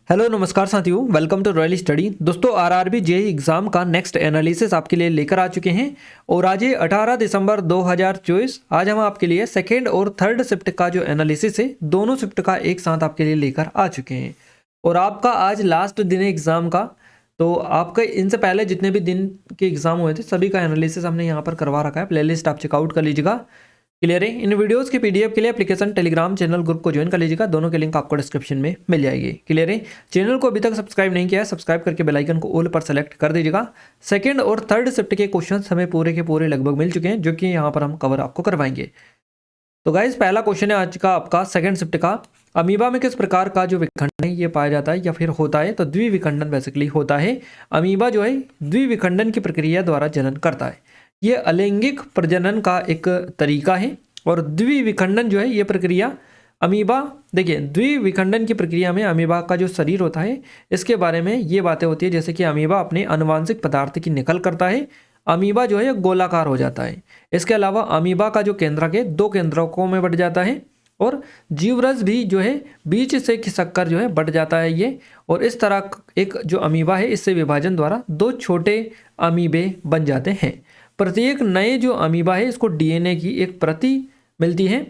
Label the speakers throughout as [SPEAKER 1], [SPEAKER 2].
[SPEAKER 1] Hello नमस्कार साथियों, welcome to royal study. दोस्तों आरआरबी जेईई एग्जाम का नेक्स्ट एनालिसिस आपके लिए लेकर आ चुके हैं और आज ये 18 दिसंबर 2024 आज हम आपके लिए सेकेंड और थर्ड शिफ्ट का जो एनालिसिस है दोनों शिफ्ट का एक साथ आपके लिए लेकर आ चुके हैं। और आपका आज लास्ट दिन है एग्ज़ाम का, तो आपका इनसे पहले जितने भी दिन के एग्जाम हुए थे सभी का एनालिसिस हमने यहाँ पर करवा रखा है। प्लेलिस्ट आप चेकआउट कर लीजिएगा। क्लियर है। इन वीडियोस के पीडीएफ के लिए एप्लीकेशन टेलीग्राम चैनल ग्रुप को ज्वाइन कर लीजिएगा। दोनों के लिंक आपको डिस्क्रिप्शन में मिल जाएगी। क्लियर है। चैनल को अभी तक सब्सक्राइब नहीं किया है, सब्सक्राइब करके बेल आइकन को ऑल पर सेलेक्ट कर दीजिएगा। सेकंड और थर्ड शिफ्ट के क्वेश्चंस हमें पूरे के पूरे लगभग मिल चुके हैं, जो कि यहाँ पर हम कवर आपको करवाएंगे। तो गाइज पहला क्वेश्चन है आज का आपका सेकंड शिफ्ट का। अमीबा में किस प्रकार का जो विखंडन है ये पाया जाता है या फिर होता है? तो द्विविखंडन बेसिकली होता है। अमीबा जो है द्विविखंडन की प्रक्रिया द्वारा जनन करता है। ये अलैंगिक प्रजनन का एक तरीका है। और द्विविखंडन जो है ये प्रक्रिया अमीबा, देखिए द्विविखंडन की प्रक्रिया में अमीबा का जो शरीर होता है इसके बारे में ये बातें होती है, जैसे कि अमीबा अपने आनुवांशिक पदार्थ की नकल करता है। अमीबा जो है गोलाकार हो जाता है। इसके अलावा अमीबा का जो केंद्रक है दो केंद्रकों में बढ़ जाता है और जीवरस भी जो है बीच से खिसक कर जो है बढ़ जाता है ये। और इस तरह एक जो अमीबा है इससे विभाजन द्वारा दो छोटे अमीबे बन जाते हैं। प्रत्येक नए जो अमीबा है इसको डीएनए की एक प्रति मिलती है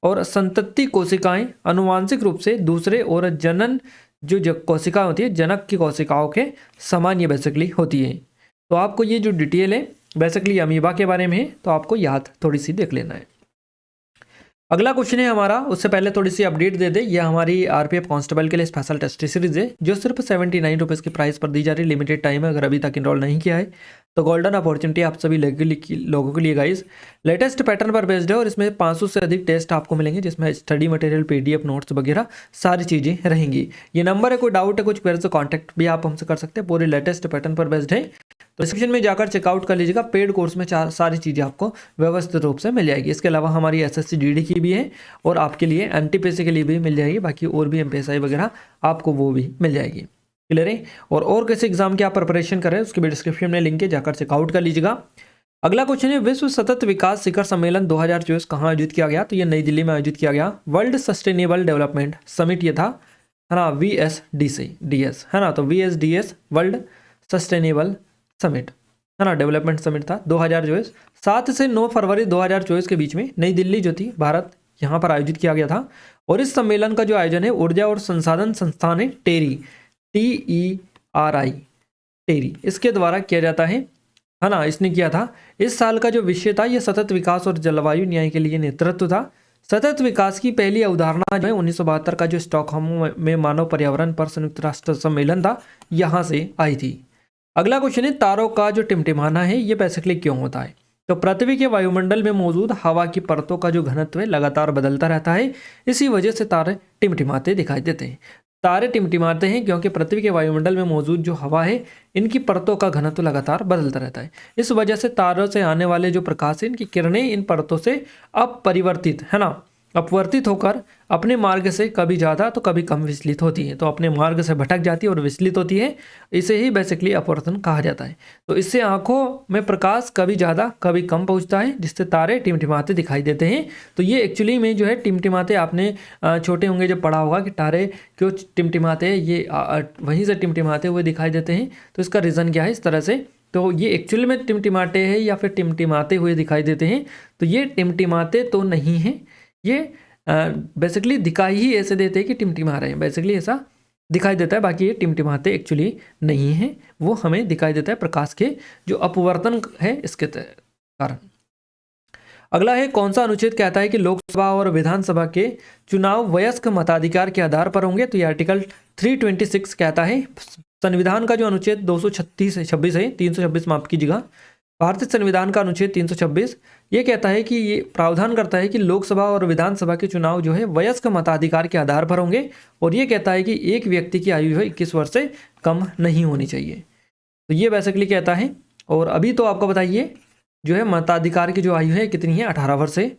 [SPEAKER 1] और संतति कोशिकाएं आनुवांशिक रूप से दूसरे और जनन जो कोशिका होती है जनक की कोशिकाओं के समान ये बेसिकली होती है। तो आपको ये जो डिटेल है बेसिकली अमीबा के बारे में है, तो आपको याद थोड़ी सी देख लेना है। अगला क्वेश्चन है हमारा, उससे पहले थोड़ी सी अपडेट दे दे। ये हमारी आरपीएफ कांस्टेबल के लिए स्पेशल टेस्ट सीरीज है जो सिर्फ 79 रुपीज़ की प्राइस पर दी जा रही है। लिमिटेड टाइम है, अगर अभी तक इनरोल नहीं किया है तो गोल्डन अपॉर्चुनिटी आप सभी लोगों के लिए गाइस। लेटेस्ट पैटर्न पर बेस्ड है और इसमें 500 से अधिक टेस्ट आपको मिलेंगे, जिसमें स्टडी मटेरियल पीडीएफ नोट्स वगैरह सारी चीज़ें रहेंगी। ये नंबर है, कोई डाउट है कुछ क्वेरी से कॉन्टैक्ट भी आप हमसे कर सकते हैं। पूरे लेटेस्ट पैटर्न पर बेस्ड है, तो डिस्क्रिप्शन में जाकर चेकआउट कर लीजिएगा। पेड कोर्स में सारी चीज़ें आपको व्यवस्थित रूप से मिल जाएगी। इसके अलावा हमारी एसएससी जीडी की भी है और आपके लिए एनटीपीसी के लिए भी मिल जाएगी। बाकी और भी एमपीएसआई वगैरह आपको वो भी मिल जाएगी। क्लियर है। और किसी एग्जाम की आप प्रिपरेशन करें उसकी भी डिस्क्रिप्शन में लिंक है, जाकर चेकआउट कर लीजिएगा। अगला क्वेश्चन है, विश्व सतत विकास शिखर सम्मेलन 2024 कहाँ आयोजित किया गया? तो ये नई दिल्ली में आयोजित किया गया। वर्ल्ड सस्टेनेबल डेवलपमेंट समिट ये था, है ना, VSDS है ना। तो VSDS वर्ल्ड सस्टेनेबल समिट है ना, डेवलपमेंट समिट था 2024। 7 से 9 फरवरी 2024 के बीच में नई दिल्ली जो थी भारत, यहाँ पर आयोजित किया गया था। और इस सम्मेलन का जो आयोजन है ऊर्जा और संसाधन संस्थान है टेरी, TERI टेरी, इसके द्वारा किया जाता है ना, इसने किया था। इस साल का जो विषय था ये सतत विकास और जलवायु न्याय के लिए नेतृत्व था। सतत विकास की पहली अवधारणा जो है 1972 का जो स्टॉकहोम में मानव पर्यावरण पर संयुक्त राष्ट्र सम्मेलन था, यहाँ से आई थी। अगला क्वेश्चन है, तारों का जो टिमटिमाना है ये बेसिकली क्यों होता है? तो पृथ्वी के वायुमंडल में मौजूद हवा की परतों का जो घनत्व है लगातार बदलता रहता है, इसी वजह से तारे टिमटिमाते दिखाई देते हैं। तारे टिमटिमाते हैं क्योंकि पृथ्वी के वायुमंडल में मौजूद जो हवा है इनकी परतों का घनत्व लगातार बदलता रहता है। इस वजह से तारों से आने वाले जो प्रकाश है इनकी किरणें इन परतों से अपरिवर्तित है ना, अपवर्तित होकर अपने मार्ग से कभी ज़्यादा तो कभी कम विचलित होती है। तो अपने मार्ग से भटक जाती है और विचलित होती है, इसे ही बेसिकली अपवर्तन कहा जाता है। तो इससे आंखों में प्रकाश कभी ज़्यादा कभी कम पहुंचता है, जिससे तारे टिमटिमाते दिखाई देते हैं। तो ये एक्चुअली में जो है टिमटिमाते, आपने छोटे होंगे जब पढ़ा होगा कि तारे क्यों टिमटिमाते हैं, ये वहीं से टिमटिमाते हुए दिखाई देते हैं। तो इसका रीज़न क्या है इस तरह से? तो ये एक्चुअली में टिमटिमाते हैं या फिर टिमटिमाते हुए दिखाई देते हैं? तो ये टिमटिमाते तो नहीं हैं, ये बेसिकली दिखाई ही ऐसे देते हैं कि टिमटिमा रहे हैं, बेसिकली ऐसा दिखाई देता है। बाकी ये टिमटिमाते एक्चुअली नहीं हैं, वो हमें दिखाई देता है प्रकाश के जो अपवर्तन है इसके कारण। अगला है, कौन सा अनुच्छेद कहता है कि लोकसभा और विधानसभा के चुनाव वयस्क मताधिकार के आधार पर होंगे? तो ये आर्टिकल 326 कहता है। संविधान का जो अनुच्छेद 226 है, 326 माफ कीजिएगा, भारतीय संविधान का अनुच्छेद 326 ये कहता है कि ये प्रावधान करता है कि लोकसभा और विधानसभा के चुनाव जो है वयस्क मताधिकार के आधार पर होंगे। और ये कहता है कि एक व्यक्ति की आयु जो है 21 वर्ष से कम नहीं होनी चाहिए। तो ये बेसिकली कहता है। और अभी तो आपको बताइए जो है मताधिकार की जो आयु है कितनी है? 18 वर्ष है।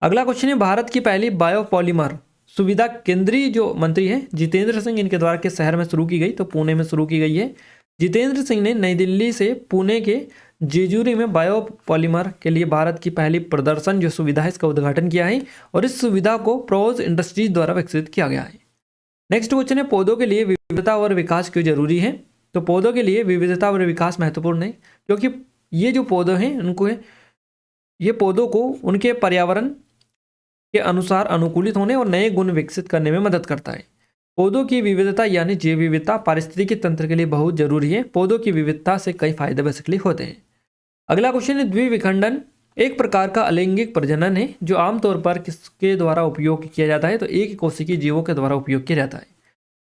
[SPEAKER 1] अगला क्वेश्चन है, भारत की पहली बायोपॉलीमर सुविधा केंद्रीय जो मंत्री है जितेंद्र सिंह, इनके द्वारा किस शहर में शुरू की गई? तो पुणे में शुरू की गई है। जितेंद्र सिंह ने नई दिल्ली से पुणे के जेजूरी में बायोपॉलीमर के लिए भारत की पहली प्रदर्शन जो सुविधा है इसका उद्घाटन किया है। और इस सुविधा को प्रोज इंडस्ट्रीज द्वारा विकसित किया गया है। नेक्स्ट क्वेश्चन है, पौधों के लिए विविधता और विकास क्यों जरूरी है? तो पौधों के लिए विविधता और विकास महत्वपूर्ण है क्योंकि ये जो पौधे हैं उनको, ये पौधों को उनके पर्यावरण के अनुसार अनुकूलित होने और नए गुण विकसित करने में मदद करता है। पौधों की विविधता यानी जैव विविधता पारिस्थितिकी तंत्र के लिए बहुत जरूरी है। पौधों की विविधता से कई फायदे बेसिकली होते हैं। अगला क्वेश्चन है, द्विविखंडन एक प्रकार का अलैंगिक प्रजनन है जो आमतौर पर किसके द्वारा उपयोग किया जाता है? तो एक कोशिकीय जीवों के द्वारा उपयोग किया जाता है।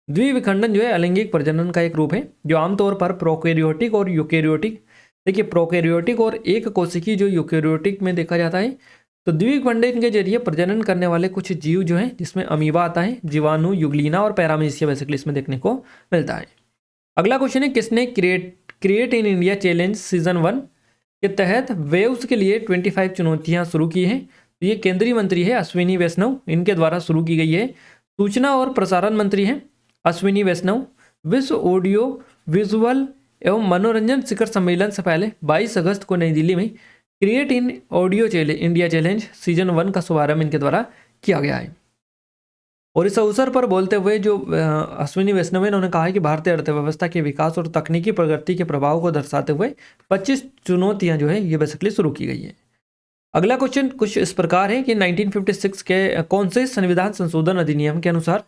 [SPEAKER 1] द्विविखंडन जो है अलैंगिक प्रजनन का एक रूप है जो आमतौर पर प्रोकैरियोटिक और यूकेरियोटिक, देखिए प्रोकैरियोटिक और एक कोशिकीय जो यूकेरियोटिक में देखा जाता है। तो द्विविखंडन के जरिए प्रजनन करने वाले कुछ जीव जो हैं, जिसमें अमीबा आता है, जीवाणु, युग्लिना और पैरामीशिया बेसिकली इसमें देखने को मिलता है। अगला क्वेश्चन है, किसने create in India challenge season 1 के तहत वेव्स के लिए 25 चुनौतियां शुरू की हैं? तो ये केंद्रीय मंत्री है अश्विनी वैष्णव, इनके द्वारा शुरू की गई है। सूचना और प्रसारण मंत्री हैं अश्विनी वैष्णव। विश्व ऑडियो विजुअल एवं मनोरंजन शिखर सम्मेलन से पहले 22 अगस्त को नई दिल्ली में create in audio India challenge season 1 का शुभारंभ इनके द्वारा किया गया है। और इस अवसर पर बोलते हुए जो अश्विनी वैष्णव इन्होंने कहा है कि भारतीय अर्थव्यवस्था के विकास और तकनीकी प्रगति के प्रभाव को दर्शाते हुए 25 चुनौतियां जो है ये बेसिकली शुरू की गई है। अगला क्वेश्चन कुछ इस प्रकार है कि 1956 के कौन से संविधान संशोधन अधिनियम के अनुसार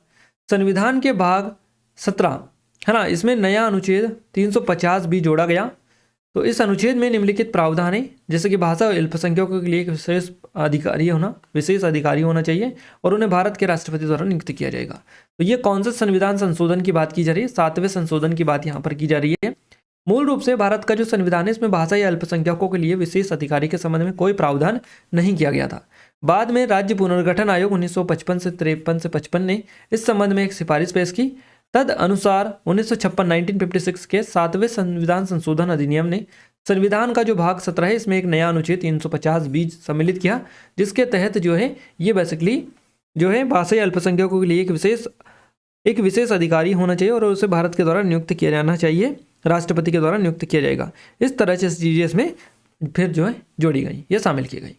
[SPEAKER 1] संविधान के भाग 17 है ना, इसमें नया अनुच्छेद 350 भी जोड़ा गया। तो इस अनुच्छेद में निम्नलिखित प्रावधान है, जैसे कि भाषा और अल्पसंख्यकों के लिए एक विशेष अधिकारी होना चाहिए और उन्हें भारत के राष्ट्रपति द्वारा नियुक्त किया जाएगा। तो ये कौन से संविधान संशोधन की बात की जा रही है? 7वें संशोधन की बात यहाँ पर की जा रही है। मूल रूप से भारत का जो संविधान है इसमें भाषा या अल्पसंख्यकों के लिए विशेष अधिकारी के संबंध में कोई प्रावधान नहीं किया गया था। बाद में राज्य पुनर्गठन आयोग 1955 से 55 ने इस संबंध में एक सिफारिश पेश की। तद अनुसार 1956 के 7वें संविधान संशोधन अधिनियम ने संविधान का जो भाग 17 है इसमें एक नया अनुच्छेद 350 भी सम्मिलित किया, जिसके तहत जो है ये बेसिकली जो है भाषा या अल्पसंख्यकों के लिए एक विशेष अधिकारी होना चाहिए और उसे भारत के द्वारा नियुक्त किया जाना चाहिए, राष्ट्रपति के द्वारा नियुक्त किया जाएगा। इस तरह से चीजें इसमें फिर जो है जोड़ी गई, ये शामिल की गई।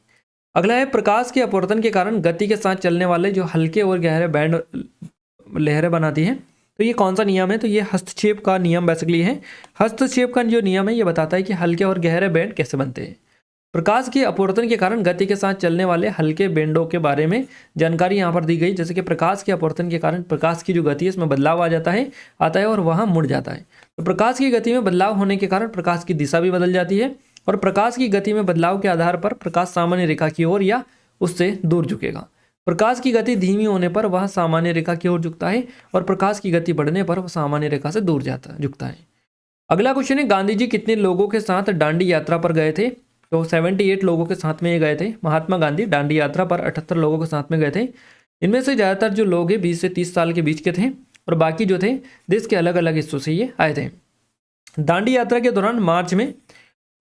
[SPEAKER 1] अगला है, प्रकाश के अपवर्तन के कारण गति के साथ चलने वाले जो हल्के और गहरे बैंड लहरें बनाती हैं। तो ये कौन सा नियम है? तो ये हस्तक्षेप का नियम बेसिकली है। हस्तक्षेप का जो नियम है ये बताता है कि हल्के और गहरे बैंड कैसे बनते हैं। प्रकाश के अपवर्तन के कारण गति के साथ चलने वाले हल्के बैंडों के बारे में जानकारी यहाँ पर दी गई, जैसे कि प्रकाश के अपवर्तन के कारण प्रकाश की जो गति है इसमें बदलाव आता है और वहाँ मुड़ जाता है। तो प्रकाश की गति में बदलाव होने के कारण प्रकाश की दिशा भी बदल जाती है और प्रकाश की गति में बदलाव के आधार पर प्रकाश सामान्य रेखा की ओर या उससे दूर झुकेगा। प्रकाश की गति धीमी होने पर वह सामान्य रेखा की ओर झुकता है और प्रकाश की गति बढ़ने पर वह सामान्य रेखा से दूर झुकता है। अगला क्वेश्चन है, गांधी जी कितने लोगों के साथ दांडी यात्रा पर गए थे? तो 78 लोगों के साथ में ये गए थे। महात्मा गांधी दांडी यात्रा पर 78 लोगों के साथ में गए थे। इनमें से ज़्यादातर जो लोग हैं 20 से 30 साल के बीच के थे और बाकी जो थे देश के अलग अलग हिस्सों से ये आए थे। दांडी यात्रा के दौरान मार्च में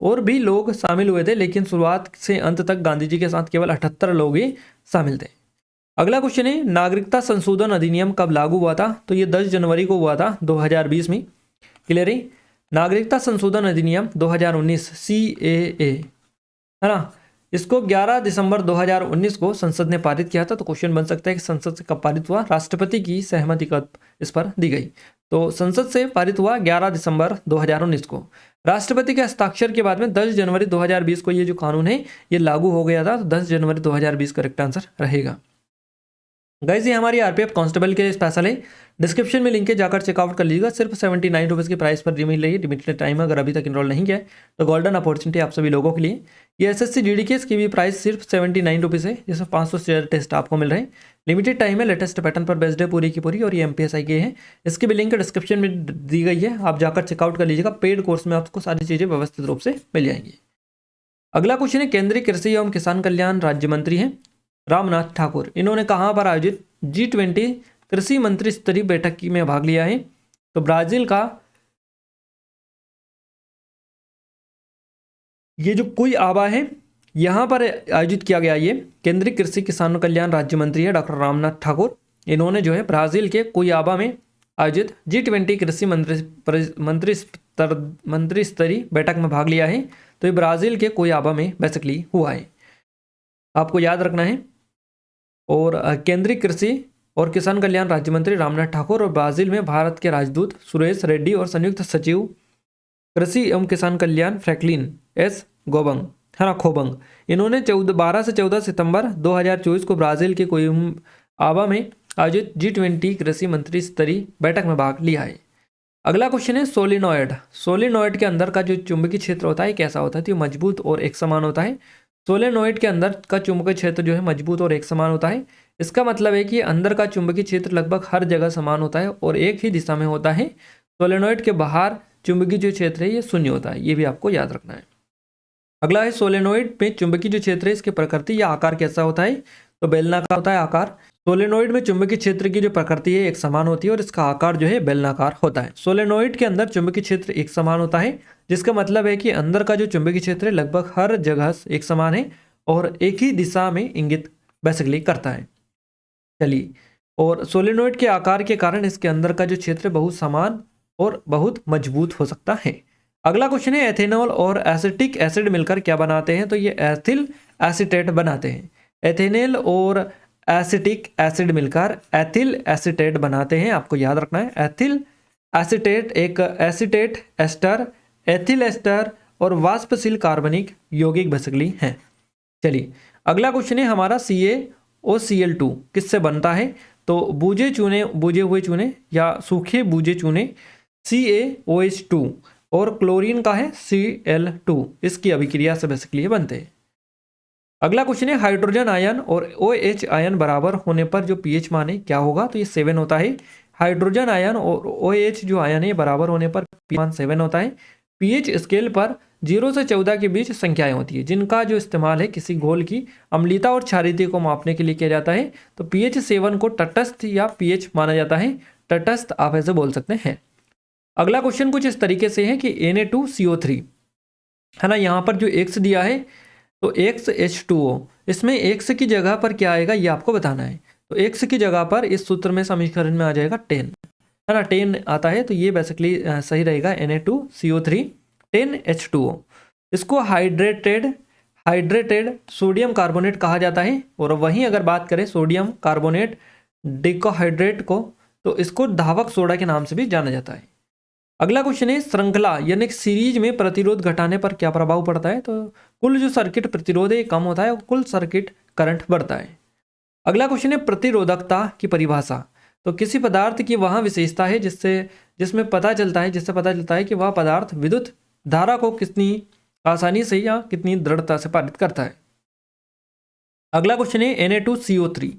[SPEAKER 1] और भी लोग शामिल हुए थे, लेकिन शुरुआत से अंत तक गांधी जी के साथ केवल 78 लोग ही शामिल थे। अगला क्वेश्चन है, नागरिकता संशोधन अधिनियम कब लागू हुआ था? तो ये 10 जनवरी को हुआ था 2020 में। क्लियर है? नागरिकता संशोधन अधिनियम 2019 CAA है ना, इसको 11 दिसंबर 2019 को संसद ने पारित किया था। तो क्वेश्चन बन सकता है कि संसद से कब पारित हुआ? राष्ट्रपति की सहमति कब इस पर दी गई? तो संसद से पारित हुआ 11 दिसंबर 2019 को। राष्ट्रपति के हस्ताक्षर के बाद में 10 जनवरी 2020 को ये जो कानून है ये लागू हो गया था। तो 10 जनवरी 2020 करेक्ट आंसर रहेगा। गाइस ये हमारी आरपीएफ कांस्टेबल के लिए स्पेशल है, डिस्क्रिप्शन में लिंक है, जाकर चेकआउट कर लीजिएगा। सिर्फ 79 रुपीज़ की प्राइस पर मिल रही है, लिमिटेड टाइम है। अगर अभी तक इनरोल नहीं किया है तो गोल्डन अपॉर्चुनिटी आप सभी लोगों के लिए। ये एसएससी जीडी की इसकी भी प्राइस सिर्फ 79 रुपीज़ है, जिसमें 500 शेयर टेस्ट आपको मिल रहे हैं। लिमिटेड टाइम है, लेटेस्ट पैटर्न पर बेस्ड है पूरी की पूरी, और ये MPSI के हैं। इसकी भी लिंक डिस्क्रिप्शन में दी गई है, आप जाकर चेकआउट कर लीजिएगा। पेड कोर्स में आपको सारी चीज़ें व्यवस्थित रूप से मिल जाएंगी। अगला क्वेश्चन है, केंद्रीय कृषि एवं किसान कल्याण राज्य मंत्री हैं रामनाथ ठाकुर, इन्होंने कहाँ पर आयोजित G20 कृषि मंत्री स्तरीय बैठक में भाग लिया है? तो ब्राजील का ये जो कुइआबा है यहाँ पर आयोजित किया गया। ये केंद्रीय कृषि किसान कल्याण राज्य मंत्री है डॉक्टर रामनाथ ठाकुर, इन्होंने जो है ब्राजील के कुइआबा में आयोजित G20 कृषि मंत्री स्तरीय बैठक में भाग लिया है। तो ये ब्राजील के कुइआबा में बेसिकली हुआ है, आपको याद रखना है। और केंद्रीय कृषि और किसान कल्याण राज्य मंत्री रामनाथ ठाकुर, और ब्राजील में भारत के राजदूत सुरेश रेड्डी और संयुक्त सचिव कृषि एवं किसान कल्याण फ्रैंकलिन एस गोबंग है ना खोबंग, इन्होंने 12 से 14 सितंबर 2024 को ब्राजील के कोइम्बावा में आयोजित G20 कृषि मंत्री स्तरीय बैठक में भाग लिया है। अगला क्वेश्चन है सोलिनॉइड। सोलिनॉइड के अंदर का जो चुंबकीय क्षेत्र होता है कैसा होता है, तो मजबूत और एक समान होता है। सोलेनोइड के अंदर का चुंबकीय क्षेत्र जो है मजबूत और एक समान होता है। इसका मतलब है कि अंदर का चुंबकीय क्षेत्र लगभग हर जगह समान होता है और एक ही दिशा में होता है। सोलेनोइड के बाहर चुंबकीय जो क्षेत्र है ये शून्य होता है, ये भी आपको याद रखना है। अगला है सोलेनोइड में चुंबकीय जो क्षेत्र है इसकी प्रकृति या आकार कैसा होता है, तो बेलनाकार होता है आकार। सोलेनोइड में चुंबकीय क्षेत्र की जो प्रकृति है एक समान होती है और इसका आकार जो है बेलनाकार होता है। सोलेनोइड के अंदर चुंबकीय क्षेत्र एक समान होता है, जिसका मतलब है कि अंदर का जो चुंबकीय क्षेत्र है लगभग हर जगह एक समान है और एक ही दिशा में इंगित बेसिकली करता है। चलिए, और सोलेनोइड के आकार के कारण इसके अंदर का जो क्षेत्र बहुत समान और बहुत मजबूत हो सकता है। अगला क्वेश्चन है एथेनॉल और एसिटिक एसिड मिलकर क्या बनाते हैं, तो ये एथिल एसीटेट बनाते हैं। एथेनॉल और एसिटिक एसिड मिलकर एथिल एसीटेट बनाते हैं, आपको याद रखना है। एथिल एसीटेट एक एसीटेट एस्टर, एथिल एस्टर और वाष्पशील कार्बनिक यौगिक बेसिकली हैं। चलिए, अगला क्वेश्चन है हमारा CaOCl2 किससे बनता है, तो बूझे हुए चूने या सूखे बूझे चूने CaOH2 और क्लोरीन का है Cl2, इसकी अभिक्रिया से बेसिकली बनते हैं। अगला क्वेश्चन है हाइड्रोजन आयन और OH आयन बराबर होने पर जो pH मान है क्या होगा, तो ये 7 होता है। हाइड्रोजन आयन और OH जो आयन है बराबर होने पर pH मान 7 होता है। pH स्केल पर 0 से 14 के बीच संख्याएं होती है जिनका जो इस्तेमाल है किसी घोल की अम्लीता और क्षारीयता को मापने के लिए किया जाता है। तो pH 7 को तटस्थ या pH माना जाता है, तटस्थ आप ऐसे बोल सकते हैं। अगला क्वेश्चन कुछ इस तरीके से है कि Na2CO3 है ना, यहाँ पर जो X दिया है तो XH2O, इसमें X की जगह पर क्या आएगा ये आपको बताना है। तो X की जगह पर इस सूत्र में समीकरण में आ जाएगा 10 है ना, 10 आता है, तो ये बेसिकली सही रहेगा Na2CO3 10H2O। इसको हाइड्रेटेड सोडियम कार्बोनेट कहा जाता है। और वहीं अगर बात करें सोडियम कार्बोनेट डिकोहाइड्रेट को, तो इसको धावक सोडा के नाम से भी जाना जाता है। अगला क्वेश्चन है श्रृंखला यानी सीरीज में प्रतिरोध घटाने पर क्या प्रभाव पड़ता है, तो कुल जो सर्किट प्रतिरोध है कम होता है और कुल सर्किट करंट बढ़ता है। अगला क्वेश्चन है प्रतिरोधकता की परिभाषा, तो किसी पदार्थ की वह विशेषता है जिससे पता चलता है कि वह पदार्थ विद्युत धारा को कितनी आसानी से या कितनी दृढ़ता से पारित करता है। अगला क्वेश्चन है Na2CO3,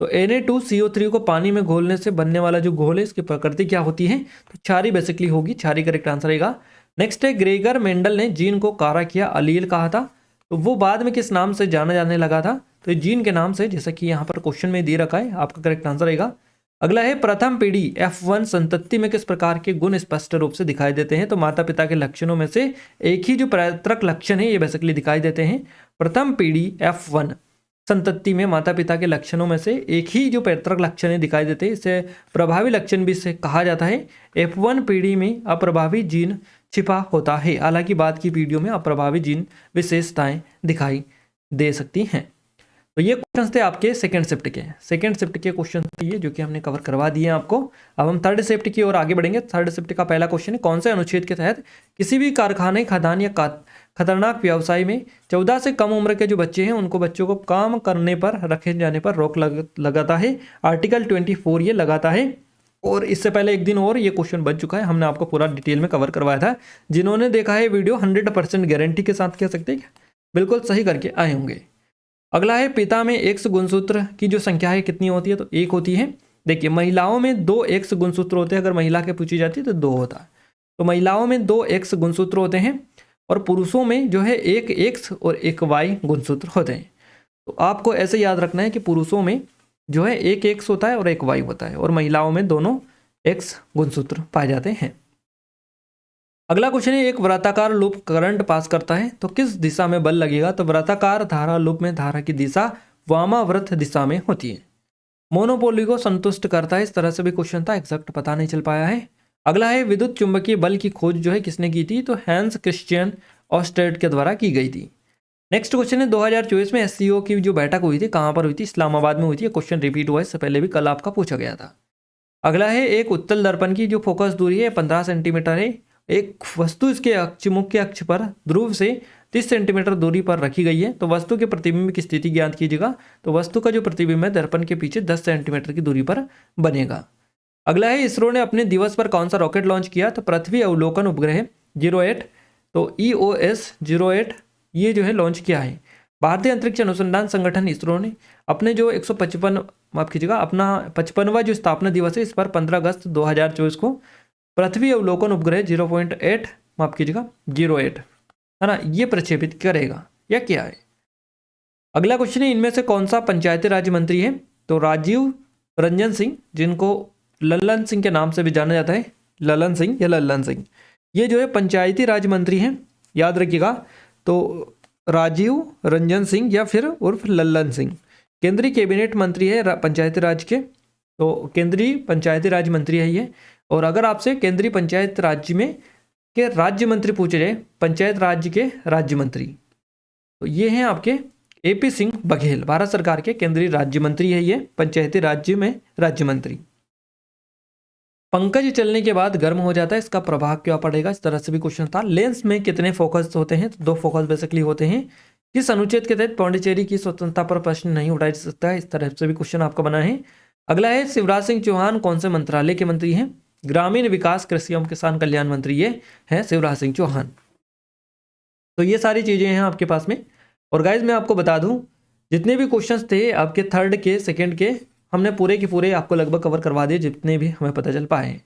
[SPEAKER 1] तो Na2CO3 को पानी में घोलने से बनने वाला जो घोल है इसकी प्रकृति क्या होती है, तो क्षारीय बेसिकली होगी, क्षारीय करेक्ट आंसर रहेगा। नेक्स्ट है ग्रेगर मेंडल ने जीन को कारा किया अलील कहा था, तो वो बाद में किस नाम से जाना जाने लगा था, तो जीन के नाम से, जैसा कि यहाँ पर क्वेश्चन में दे रखा है, आपका करेक्ट आंसर रहेगा। अगला है प्रथम पीढ़ी F1 संतति में किस प्रकार के गुण स्पष्ट रूप से दिखाई देते हैं, तो माता पिता के लक्षणों में से एक ही जो पैतृक लक्षण है ये बेसिकली दिखाई देते हैं। प्रथम पीढ़ी F1 संतति में माता पिता के लक्षणों में से एक ही जो पैतृक लक्षण दिखाई देते हैं, इसे प्रभावी लक्षण भी इसे कहा जाता है। F1 पीढ़ी में अप्रभावी जीन छिपा होता है, हालांकि बाद की पीढ़ियों में अप्रभावी जीन विशेषताएं दिखाई दे सकती हैं। तो ये क्वेश्चन थे आपके सेकंड शिफ्ट के क्वेश्चन थे ये, जो कि हमने कवर करवा दिए आपको। अब हम थर्ड शिफ्ट की ओर आगे बढ़ेंगे। थर्ड शिफ्ट का पहला क्वेश्चन है कौन से अनुच्छेद के तहत किसी भी कारखाने, खदान या खतरनाक व्यवसाय में 14 से कम उम्र के जो बच्चे हैं उनको बच्चों को काम करने पर रखे जाने पर रोक लगाता है। आर्टिकल 24 ये लगाता है। और इससे पहले एक दिन और ये क्वेश्चन बन चुका है, हमने आपको पूरा डिटेल में कवर करवाया था। जिन्होंने देखा है वीडियो 100% गारंटी के साथ कह सकते हैं बिल्कुल सही करके आए होंगे। अगला है पिता में X गुणसूत्र की जो संख्या है कितनी होती है, तो 1 होती है। देखिए महिलाओं में 2 X गुणसूत्र होते हैं, अगर महिला के पूछी जाती है तो 2 होता है। तो महिलाओं में 2 X गुणसूत्र होते हैं और पुरुषों में जो है 1 X और 1 Y गुणसूत्र होते हैं। तो आपको ऐसे याद रखना है कि पुरुषों में जो है 1 X होता है और 1 Y होता है और महिलाओं में दोनों X गुणसूत्र पाए जाते हैं। अगला क्वेश्चन है एक वृत्ताकार लूप करंट पास करता है तो किस दिशा में बल लगेगा, तो वृत्ताकार धारा लूप में धारा की दिशा वामावर्त दिशा में होती है। मोनोपोली को संतुष्ट करता है, इस तरह से भी क्वेश्चन था, एग्जैक्ट पता नहीं चल पाया है। अगला है विद्युत चुंबकीय बल की खोज जो है किसने की थी, तो हैंस क्रिश्चियन ऑस्टेड के द्वारा की गई थी। नेक्स्ट क्वेश्चन है 2024 में एससीओ की जो बैठक हुई थी कहाँ पर हुई थी? इस्लामाबाद में हुई थी। क्वेश्चन रिपीट हुआ है, इससे पहले भी कल आपका पूछा गया था। अगला है एक उत्तल दर्पण की जो फोकस दूरी है 15 सेंटीमीटर है। एक वस्तु इसके अक्ष मुख्य अक्ष पर ध्रुव से 30 सेंटीमीटर दूरी पर रखी गई है, तो वस्तु के प्रतिबिंब की स्थिति ज्ञात कीजिएगा। तो वस्तु का जो प्रतिबिंब है दर्पण के पीछे 10 सेंटीमीटर की दूरी पर बनेगा। अगला है इसरो ने अपने दिवस पर कौन सा रॉकेट लॉन्च किया? तो पृथ्वी अवलोकन उपग्रह 08, तो EOS 08 ये जो है लॉन्च किया है। भारतीय अंतरिक्ष अनुसंधान संगठन इसरो ने अपने जो 155 माफ कीजिएगा अपना 55वां जो स्थापना दिवस है इस पर 15 अगस्त 2024 को पृथ्वी अवलोकन उपग्रह 0.8 माफ कीजिएगा 08 है ना, ये प्रक्षेपित करेगा या क्या है? अगला क्वेश्चन है इनमें से कौन सा पंचायती राज मंत्री है? तो राजीव रंजन सिंह, जिनको लल्लन सिंह के नाम से भी जाना जाता है, ललन सिंह या लल्लन सिंह, ये जो है पंचायती राज मंत्री हैं, याद रखिएगा। तो राजीव रंजन सिंह या फिर उर्फ लल्लन सिंह केंद्रीय कैबिनेट मंत्री है पंचायती राज के, तो केंद्रीय पंचायती राज मंत्री है ये। और अगर आपसे केंद्रीय पंचायत राज्य में के राज्य मंत्री पूछे जाए, पंचायत राज्य के राज्य मंत्री, तो ये हैं आपके AP सिंह बघेल, भारत सरकार के केंद्रीय राज्य मंत्री है ये, पंचायती राज्य में राज्य मंत्री। पंकज चलने के बाद गर्म हो जाता है, इसका प्रभाव क्या पड़ेगा? इस तरह से भी क्वेश्चन था। लेंस में कितने फोकस होते हैं? तो 2 फोकस बेसिकली होते हैं। किस अनुच्छेद के तहत पौंडीचेरी की स्वतंत्रता पर प्रश्न नहीं उठाया जा सकता है? इस तरह से भी क्वेश्चन आपका बना है। अगला है शिवराज सिंह चौहान कौन से मंत्रालय के मंत्री हैं? ग्रामीण विकास, कृषि एवं किसान कल्याण मंत्री ये हैं शिवराज सिंह चौहान। तो ये सारी चीजें हैं आपके पास में। और गाइज मैं आपको बता दूं जितने भी क्वेश्चंस थे आपके थर्ड के सेकंड के हमने पूरे के पूरे आपको लगभग कवर करवा दिए जितने भी हमें पता चल पाए।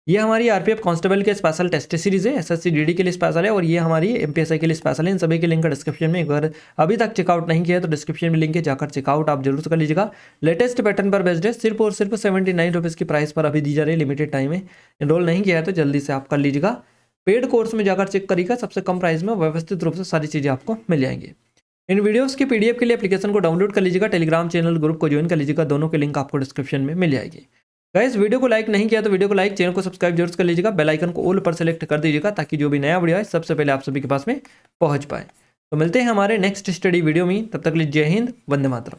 [SPEAKER 1] ये हमारी RPF कांस्टेबल के स्पेशल टेस्ट सीरीज है, SSC DD के लिए स्पेशल है और ये हमारी MPSI के लिए स्पेशल है। इन सभी के लिंक डिस्क्रिप्शन में, अगर अभी तक चेकआउट नहीं किया तो डिस्क्रिप्शन में लिंक है, जाकर चेकआउट आप जरूर कर लीजिएगा। लेटेस्ट पैटर्न पर बेस्ड है, सिर्फ और सिर्फ 79 रुपीज़ की प्राइस पर अभी दी जा रही है, लिमिटेड टाइम है। एनरोल नहीं किया है तो जल्दी से आप कर लीजिएगा। पेड कोर्स में जाकर चेक करिएगा, सबसे कम प्राइस में व्यवस्थित रूप से सारी चीज़ें आपको मिल जाएंगी। इन वीडियोस के PDF के लिए एप्लीकेशन को डाउनलोड कर लीजिएगा, टेलीग्राम चैनल ग्रुप को ज्वाइन कर लीजिएगा, दोनों के लिंक आपको डिस्क्रिप्शन में मिल जाएगी। गाइस वीडियो को लाइक नहीं किया तो वीडियो को लाइक, चैनल को सब्सक्राइब जरूर कर लीजिएगा, बेल आइकन को ऑल पर सेलेक्ट कर दीजिएगा ताकि जो भी नया वीडियो है सबसे पहले आप सभी के पास में पहुंच पाए। तो मिलते हैं हमारे नेक्स्ट स्टडी वीडियो में, तब तक के लिए जय हिंद, वंदे मातरम।